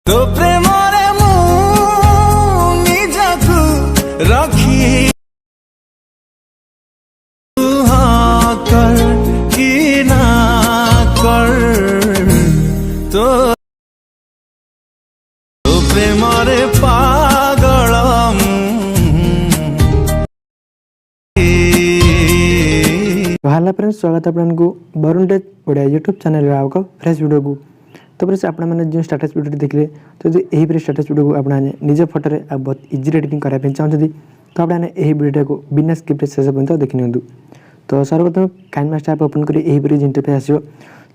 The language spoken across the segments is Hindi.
तो प्रेम रे मु निजकु रखी हाँ कर कि ना कर तो प्रेम रे पागल हेलो फ्रेंड्स, स्वागत है आपको Barun tech Odia YouTube channel रे आउको फ्रेश वीडियो को। तो फ्रेंड्स आपण मैंने जो स्टेटस वीडियो देखले तो यही पर स्टेटस वीडियो को आपण निज फोटो रे बहुत इजी एडिटिंग करा पे चाहते तो आपण यही वीडियो को बिना स्क्रिप्ट शेष पर्यंत देखि नियंतु। तो सर्वप्रथम काइनमास्टर ऐप ओपन करी यही पर इंटरफेस आसीबो।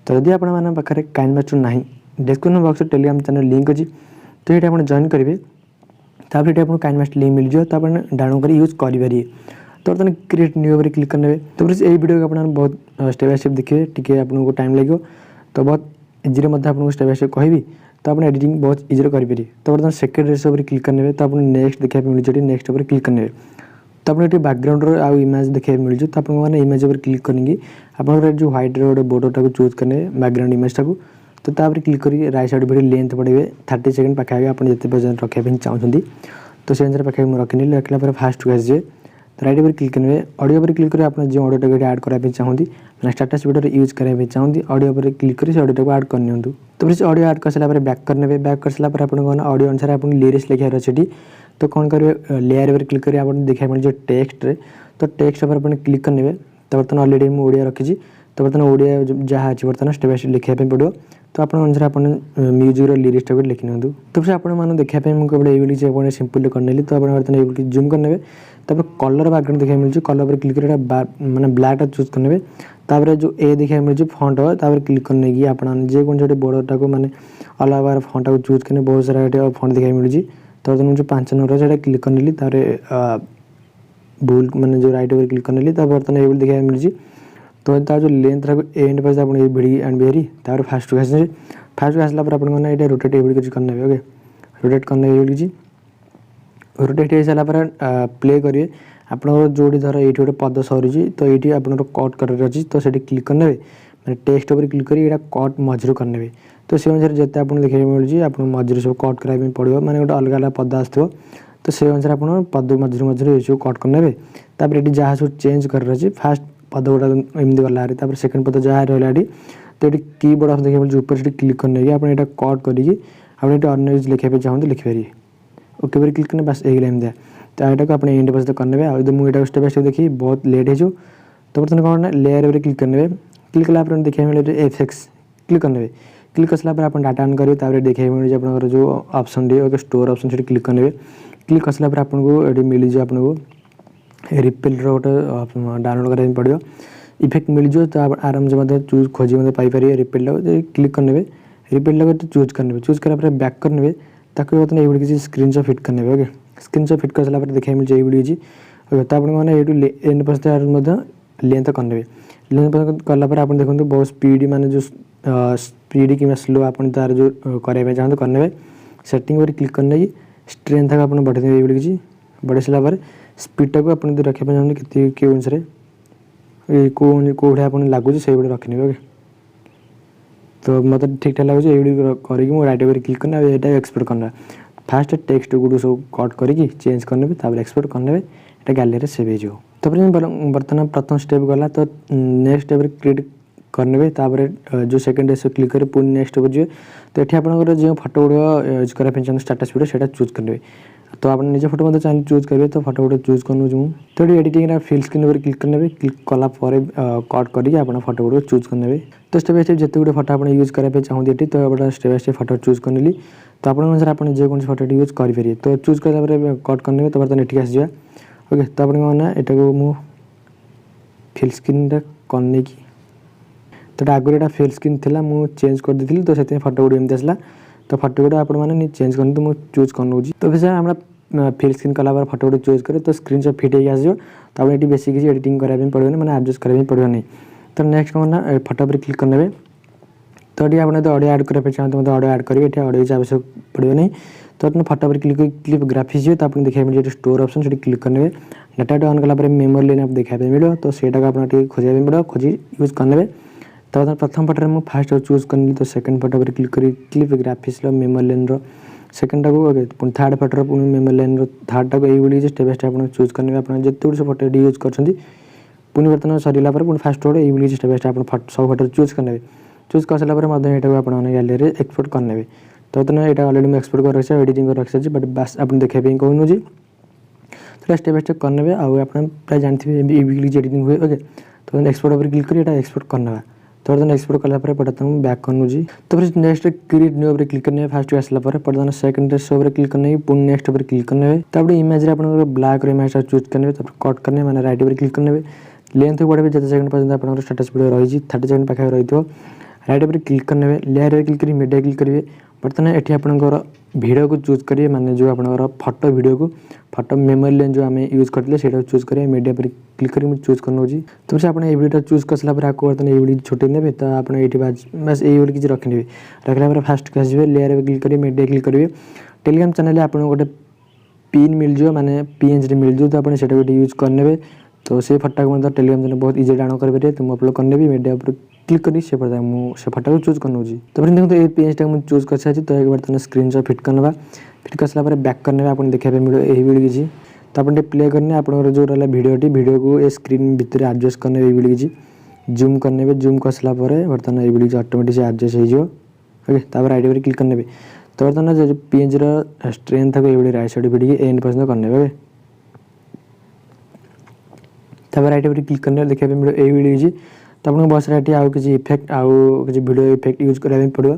तो यदि आपण माने पाखरे काइनमास्टर नाही डिस्क्रिप्शन बॉक्स रे टेलीग्राम चैनल लिंक अछि, तो ये आपण जॉइन करिवे। तापर ये आपण काइनमास्टर लिंक मिल जियो, तो आपण डाउनलोड करी यूज करि पारिए। तो बर्तमान क्रिएट न्यू पर क्लिक करने। तो फ्रेंड्स यही वीडियो को आप बहुत स्टेप बाय स्टेप देखिए, टी आपको टाइम लगे तो बहुत इजी आपको स्टेप बाय स्टेप कहि तो आप एडिटिंग बहुत इजी करेंगे। तो बर्तमान सेकेंड रेस पर क्लिक करने तो आप नेक्स्ट देखा मिलूँ, नेक्स्ट पर क्लिक करने तो आप बैकग्राउंड आउ इमेज देखा मिलूँ। तो आपको इमेज पर क्लिक करेंगे आप जो व्हाइट रोड बॉर्डर को चूज करने बैकग्राउंड इमेज टाक। तो तापर क्लिक कर राइट साइड वीडियो लेंथ पड़े 30 सेकंड पाखे आप जिते पर्यटन रखापी चाहते तो से अनुसार पाखे रखनी। रखला फास्ट को आसीजे तो राइट पर क्लिक करेंगे। ऑडियो पर क्लिक करें आप जो ऑडियो टाइम ऐड कराया चाहती मैं स्टेटस वीडियो यूज कराया चाहती ऑडियो पर क्लिक कर ऑडियो टाइम ऐड करनी। तो फिर ऑडियो ऐड कर सारा बैक करने बैक कर सारा आप ऑडियो अनुसार आप लिरिक्स लिखार अच्छे। तो कौन करेंगे लेयर पर क्लिक करेंगे आप देखा मिले टेक्स्ट रे। तो टेक्स्ट पर आप क्लिक करने तो बर्तमान ऑलरेडी मुझे ओडिया रखी। तो बर्तमान ओडिया जहाँ अच्छी बर्तमान स्टेप बाय स्टेप लिखापी पड़ो। तो आप अनुसार आप म्यूजिक लिरिक्स टाइम लिखि नि। तो फिर आपने देखापी मुझे ये सिंपल करने। तो आप बर्तमान जूम करने तब कलर बैकग्राउंड देखा मिलूँ। कलर पर क्लिक कर मैंने ब्लैक चूज करने। तापर जो ए देखा मिलूँ फंट तापर क्लिक करने की आप जेको बॉर्डर को मैंने अलग अलग फंटा को चूज करने बहुत सारा फंट देखा मिलूँ। तो जो 5 नंबर से क्लिक करने भूल मैंने जो राइट पर क्लिक करने बर्तमान ये देखा मिलूँ। तो तार जो लेंथ एंड पर आप भिड़ी एंड बेरी तार फास्ट को आसे फास्ट को आसला आपने ये रोटेट ये कुछ करने। ओके रोटेट करने ये रोटेट हो सारापर प्ले करेंगे आप जो धर ये गोटे पद सरी तो ये आप कट कर अच्छी। तो से क्लिक करने मैंने टेक्स्ट पर क्लिक कर कट मझिरू करने। तो से अनुसार जिते आप देखा मिलूँ आप मझिरू सब कट कराया पड़ो मैंने गोटे अलग अलग पद आसो। तो से अनुसार आप पद मझिरू मझिरू सब कट करने। तापर ये जहाँ सब चेंज कर अच्छी फास्ट पद गुड़ा एमती गला सेकेंड पद जहाँ रहा तो ये कीबोर्ड आप देखा मिलूँ ऊपर से क्लिक करने आप कट करके आप अन्य लिखापी चाहते लिखिपारे। ओके पर क्लिक करने बस यही लाइन दिया। तो यहाँ को अपने एंड पर्यटन करने आदि मुझे स्टेप बाय स्टेप देखी बहुत लेट हो। तो बर्तमान कौन लेयर पर क्लिक करने क्लिक कला देखा मिले एफेक्स क्लिक करने क्लिक कर सारा आप डाटा ऑन करेंगे देखा मिले आप जो ऑप्शन डी स्टोर ऑप्शन से क्लिक करने क्लिक कर सारा आपको ये मिल जाए आपको रिपेल रोटे डाउनलोड कराया पड़ो इफेक्ट मिल जाए। तो आप आराम से चूज खोजी पाइपर रिपेल क्लिक करने रिपेल चूज करने चूज कर बैक करने ताकि बर्तमान ये किसी स्क्रीनशॉट फिट करने। ओके स्क्रीनशॉट फिट कर सारा देखा मिले ये वीडियो ओके। तो आपने एंड पर लेंथ करने लेंथ कलापर आप देखते बहुत स्पीड माने जो स्पीड कि स्लो आप तार जो कराया चाहते करने सेटिंग पर क्लिक करने की स्ट्रेंथ आप बढ़े देंगे ये किसी बढ़े सारापर स्पीडटा को आप रखा चाहते कि अनुसार कौटे आप लगुच से रखने। ओके तो मतलब ठीक ठाक लगे ये करके राइट पर क्लिक करना ये एक्सपोर्ट करना फास्ट टेक्स्ट गुड सब कट करके चेंज करने एक्सपोर्ट करने गैलरी सेव हो। तो बर्तमान प्रथम स्टेप गला। तो नेक्स्ट स्टेप क्रिएट करने जो सेकेंड से क्लिक कर पुणी नेक्स्ट स्टेप जी। तो ये आप जो फोटो गुड़ा यूज कराया चाहते स्टेटस वीडियो से चूज करेंगे। तो आप निज फोटो मतलब चाहिए चूज करेंगे तो फोटो गुड़ा चूज कर तो ये एडिटिंग फिल स्क्रीन पर क्लिक करने क्लिक कला कट करके आप फोटो गुड़ा चूज करने। तो स्टेप बाय स्टेप जिते गुटे फोटो आप यूज कराया चाहते ये तो आप step by step photo choose करने। तो आप अनुसार आप जेको फोटो यूज करेंगे। तो चूज कर कट करने तो बर्तमान ये आस ओके। तो आपना यहाँ को फिल स्क्रीन करने की तो आगे यहाँ फिल स्क्रीन थी मुझे चेंज कर दी तो से फोटो गुड़ा एमती आसला। तो फोटो गुड़ा आपने चेंज करनी तो मुझे चूज कर तो फिर हम फिल स्क्रीन कला फोटो गुड़ा चूज करें तो स्क्रीन शॉट फिट हो आसो। तो आप ये बेसिक किसी एडिटिंग कराया पड़ो मैंने एडजस्ट कराया पड़ो नहीं। तो नेक्स्ट कौन ना फोटो पर क्लिक करने तो ये आपने तो ऑडियो ऐड कराया चाहते मतलब ऑडियो ऐड करेंगे ये ऑडियो की आवश्यक पड़ो नहीं। तो अपने फोटो पर क्लिक क्लिप ग्राफिक्स तो आपको देखा मिले स्टोर ऑप्शन से क्लिक करने डाटा ऑन कला मेमोरी लेने आप देखा मिले। तो सेटा को आप खोजा पड़ो खोजी यूज करने तो प्रथम फोटो में फास्ट चूज करनी तो सेकंड फोटो पर क्लिक करी क्लिप ग्राफिक्स मेमोरी लेन रो सेकंड टाको ओके पुणी थर्ड फोटो पुणी मेमोरी लेन रो थर्ड टाको ये स्टेप बाय स्टेप आप चूज करने आप जिते से फोटो यूज कर पुणी बर्तमान सरला पुणी फास्ट फोटो ये स्टेप बाय स्टेप आप सब फोटो चूज करने चूज कर सारापर यहाँ आप गैलरी में एक्सपोर्ट करने तो यहाँ अलरेडी मुझे एक्सपोर्ट कर रखी एडिटिंग कर रखी बट बास आप देखा कहूँ जी तो स्टेप बाय स्टेप करने आप प्राय जानते हैं एडिटिंग हुए ओके तो एक्सपोर्ट पर क्लिक कर एक्सपोर्ट करना तो बर्तमान एक्सपोर्ट कलापर बर्तमान बैक करनू तो फिर नेक्स्ट क्रिएट न्यू पर क्लिक करने फास्ट आसला बर्तमान सेकंड शो पर क्लिक करने पुणी नेक्स्ट पर क्लिक करने तब इमेज आप ब्लैक इमेज चूज करने कट करने मैंने राइट पर क्लिक करने लेंथ बढ़े जिते सेकंड पर्यटन आप स्टेटस वीडियो रही 30 सेकंड पाखे रही राइट पर क्लिक करने लेयर पर क्लिक करेंगे मीडिया क्लिक करेंगे बर्तमान ये आपंकर वीडियो को चूज करेंगे माने जो आपंकर फोटो वीडियो को फोटो मेमोरी लेन जो आम यूज करते से चूज करेंगे मीडिया पर क्लिक कर चूज कर नौजी तो आप वीडियो चूज कर सारा आपको बर्तमान ये वीडियो छोटे ने तो आप बस ये किसी रखने रखला फास्ट आसवे लेयर पर क्लिक करेंगे मीडिया क्लिक करेंगे टेलीग्राम चैनल आप गोटे पिन मिल जाए माने पीएनजी मिल जाए तो आप यूज करने तो से फोटा को मतलब टेलीग्राम चैनल बहुत इजी डाउनलोड करेंगे तो मुझे अपलोड करने मीडिया पर क्लिक करी से फोटा को चूज कर नौजी तो फिर देखो ये पेज टाइम चूज कर सारी तो एक बर्तमान स्क्रीन शॉट फिट करना फिट कर सारा बैक करने आप देखा मिले यही वीडियो किसी तो आप प्ले करने आप जो रहा वीडियो को ये स्क्रीन भितर एडजस्ट करने ये वीडियो किसी जूम करने जूम कर सारा बर्तमान ये वीडियो ऑटोमेटिक एडजस्ट हो ओके तापर राइट पर क्लिक करने तो बर्तमान जो पेज स्ट्रेंथ था ये राइट साइड वीडियो एंड पर्यटन करने ओके तापर राइट पर क्लिक करने देखा मिले यही वीडियो किसी तो आपको बहुत सारा आउ किसी इफेक्ट आउ किसी वीडियो इफेक्ट यूज कराया पड़ो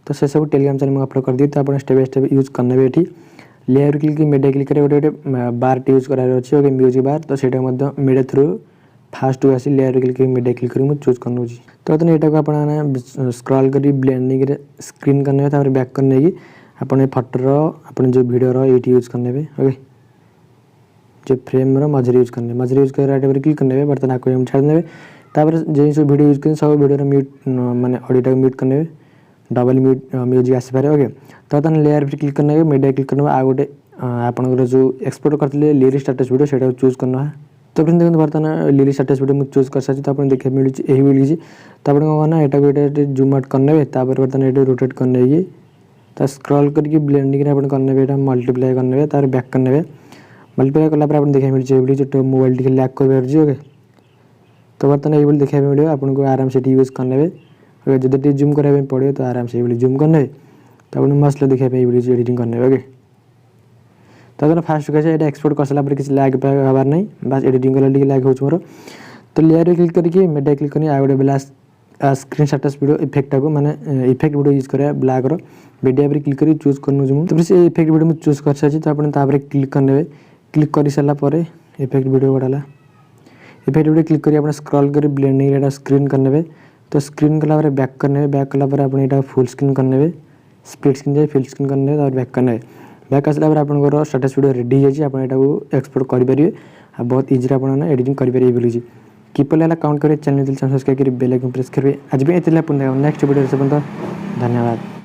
तो से सब टेलीग्राम चैनल में अपलोड कर दिए तो आप स्टेप बाय स्टेप यूज करने ये लेयर क्लिक मीडिया क्लिक कर गोटे बार यूज करार अच्छे ओके म्यूजिक बार तो सहीटा मीडिया थ्रू फास्ट को आसी लेयर क्लिक मीडिया क्लिक कर चूज कर नौजी तो बर्तमान यहाँ को आप स्क्रॉल कर ब्लेंडिंग स्क्रीन करने बैक करने की आपने फोटोर आप जो वीडियो ये यूज करने ओके जो फ्रेम मझे यूज करने यूज कर राइट पर क्लिक करने बर्तमान आपको छाड़ने तापर जो सब वीडियो यूज कर सब वीडियो म्यूट माने ऑडियो म्यूट करने डबल म्यूट म्यूजिक आसपे ओके तो बर्तमान लेयर पर क्लिक करने मीडिया क्लिक करने आ गोटे आपंकर जो एक्सपोर्ट करते लिरिक स्टेटस वीडियो से चूज करना तो फिर देखते बर्तमान लिरिक स्टेटस वीडियो मुझे चूज कर सारी तो आप देखा मिली यही मिली तो आप कहना यहाँ को जूम आउट करने बर्तमान ये रोटेट करने तो स्क्रॉल करके ब्लेंडिंग करने मल्टीप्लाई करने तार बैक करने मल्टीप्लाई कलापर आप देखा मिली जो मोबाइल टी लैग कर ओके तो बर्तमान ये देखा मिले आपको आराम से यूज करने जो जूम कराया पड़े तो आराम से ये जूम करने तो आप मस्त देखा एडिटिंग करने ओके तो फास्ट कैसे ये एक्सपोर्ट कर सारा किसी लैग हबार नहीं बस एडिटिंग कला लैग हो मोर तो लेयर क्लिक करके मीडिया क्लिक करनी आ गए स्क्रीन स्टेटस वीडियो इफेक्ट को मैंने इफेक्ट वीडियो यूज करा ब्लैक मीडिया पर क्लिक कर चूज कर तो फिर इफेक्ट वीडियो मुझे चूज कर सारी तो आप क्लिक करने क्लिक कर सारापर इफेक्ट वीडियो बढ़ाला इफेक्ट वीडियो क्लिक करी आप स्क्रॉल कर ब्लेंडिंग स्क्रीन करने तो स्क्रीन कला बैक करने बैक कलापर आप फुल स्क्रीन करने स्प्लिट स्क्रीन जाए फुल स्क्रीन करने और बैक करने बैक आसला आप स्टेटस वीडियो रेडी होती है आप एक्सपोर्ट करेंगे बहुत इजी आप एडिटिंग करेंगे बोली किपल है काउंट करेंगे चैनल सब्सक्राइब करेंगे बेल आइकन प्रेस करेंगे आज भी ये नेक्स्ट वीडियो से धन्यवाद।